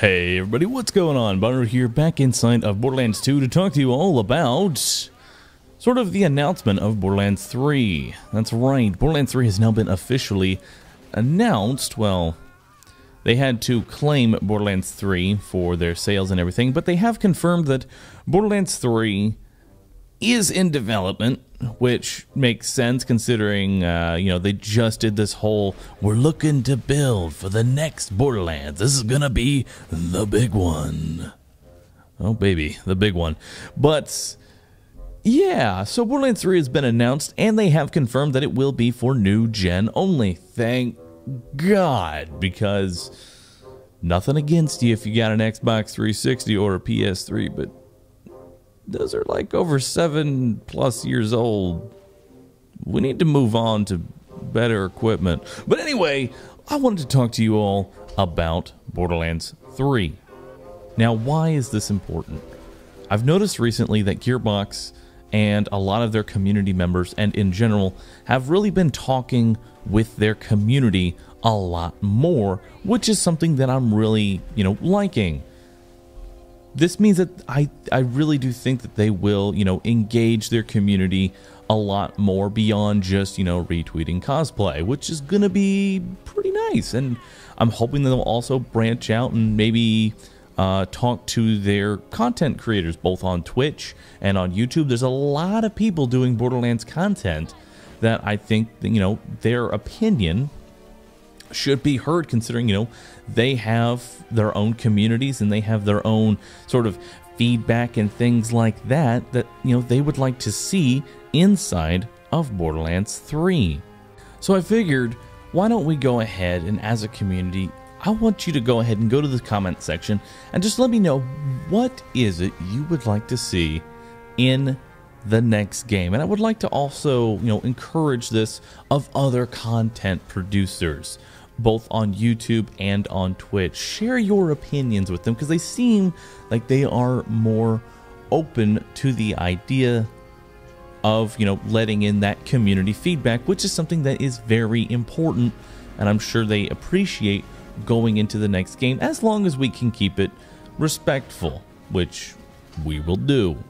Hey everybody, what's going on? Bonner here, back inside of Borderlands 2 to talk to you all about sort of the announcement of Borderlands 3. That's right, Borderlands 3 has now been officially announced. Well, they had to claim Borderlands 3 for their sales and everything, but they have confirmed that Borderlands 3 is in development, which makes sense considering, they just did this whole, we're looking to build for the next Borderlands. This is gonna be the big one. Oh, baby, the big one. But, yeah, so Borderlands 3 has been announced, and they have confirmed that it will be for new gen only. Thank God, because nothing against you if you got an Xbox 360 or a PS3, but those are like over 7+ years old. We need to move on to better equipment. But anyway, I wanted to talk to you all about Borderlands 3. Now, why is this important? I've noticed recently that Gearbox and a lot of their community members, and in general, have really been talking with their community a lot more, which is something that I'm really, liking. This means that I really do think that they will, engage their community a lot more beyond just, retweeting cosplay, which is going to be pretty nice. And I'm hoping that they'll also branch out and maybe talk to their content creators, both on Twitch and on YouTube. There's a lot of people doing Borderlands content that I think, their opinion should be heard, considering they have their own communities and they have their own sort of feedback and things like that they would like to see inside of Borderlands 3. So I figured, why don't we go ahead and, as a community, I want you to go ahead and go to the comment section and just let me know, what is it you would like to see in the next game? And I would like to also encourage this of other content producers, both on YouTube and on Twitch. Share your opinions with them, because they seem like they are more open to the idea of, letting in that community feedback, which is something that is very important, and I'm sure they appreciate going into the next game, as long as we can keep it respectful, which we will do.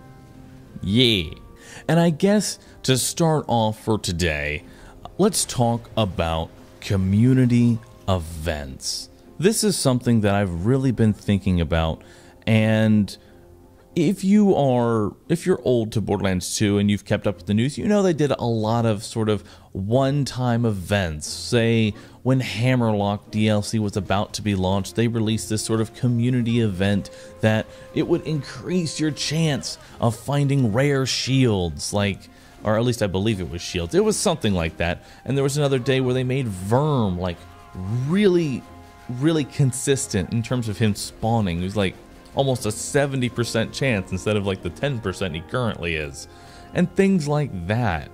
Yeah. And I guess to start off for today, let's talk about community events. This is something that I've really been thinking about, and if you're old to Borderlands 2 and you've kept up with the news, they did a lot of sort of one-time events. Say when Hammerlock DLC was about to be launched, they released this sort of community event that it would increase your chance of finding rare shields, or at least I believe it was shields. It was something like that. And there was another day where they made Verm really, really consistent in terms of him spawning. It was almost a 70% chance instead of the 10% he currently is. And things like that.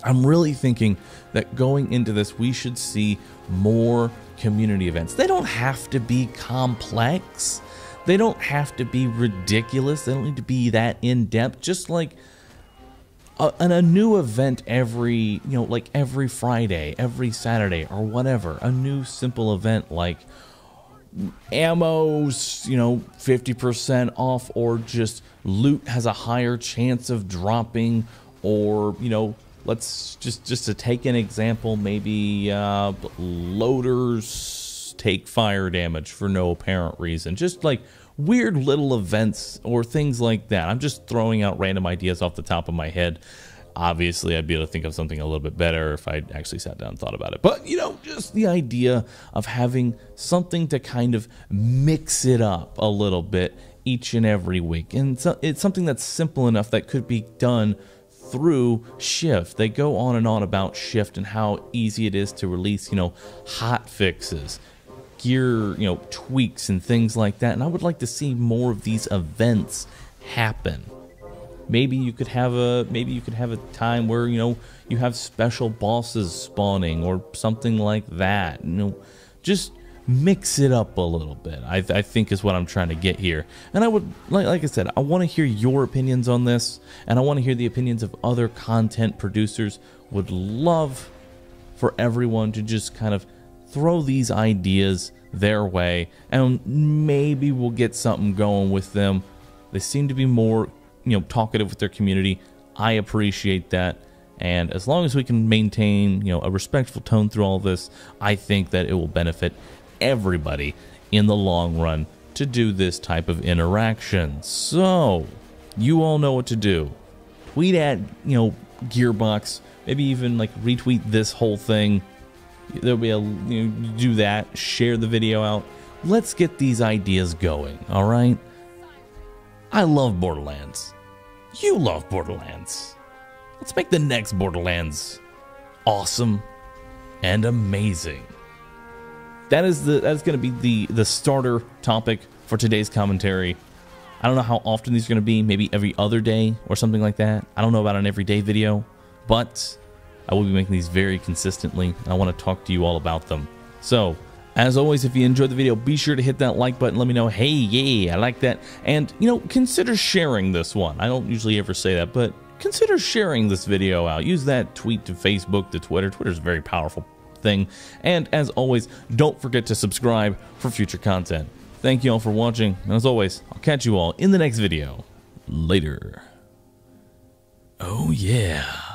I'm really thinking that going into this, we should see more community events. They don't have to be complex. They don't have to be ridiculous. They don't need to be that in-depth. Just a new event every, every Friday, every Saturday, or whatever. A new simple event like ammo's, 50% off, or just loot has a higher chance of dropping, or, let's just to take an example, maybe loaders take fire damage for no apparent reason. Just weird little events or things like that. I'm just throwing out random ideas off the top of my head. Obviously, I'd be able to think of something a little bit better if I actually sat down and thought about it. But, just the idea of having something to kind of mix it up a little bit each and every week. And so it's something that's simple enough that could be done through Shift. They go on and on about Shift and how easy it is to release, hot fixes, gear, tweaks and things like that. And I would like to see more of these events happen. Maybe you could have a time where you have special bosses spawning or something like that. Just mix it up a little bit. I think is what I'm trying to get here. And I would like I said, I want to hear your opinions on this, and I want to hear the opinions of other content producers. Would love for everyone to just kind of throw these ideas their way, and maybe we'll get something going with them. They seem to be more, talkative with their community. I appreciate that. And as long as we can maintain, a respectful tone through all this, I think that it will benefit everybody in the long run to do this type of interaction. So, you all know what to do. Tweet at, Gearbox. Maybe even like retweet this whole thing. There'll be a, do that. Share the video out. Let's get these ideas going, alright? I love Borderlands. You love Borderlands. Let's make the next Borderlands awesome and amazing. That's going to be the starter topic for today's commentary. I don't know how often these are going to be, maybe every other day or something like that. I don't know about an everyday video, but I will be making these very consistently. I want to talk to you all about them. So, as always, if you enjoyed the video, be sure to hit that like button. Let me know, hey, yeah, I like that. And, consider sharing this one. I don't usually ever say that, but consider sharing this video out. Use that tweet to Facebook, to Twitter. Twitter's a very powerful thing. And as always, don't forget to subscribe for future content. Thank you all for watching. And as always, I'll catch you all in the next video. Later. Oh yeah.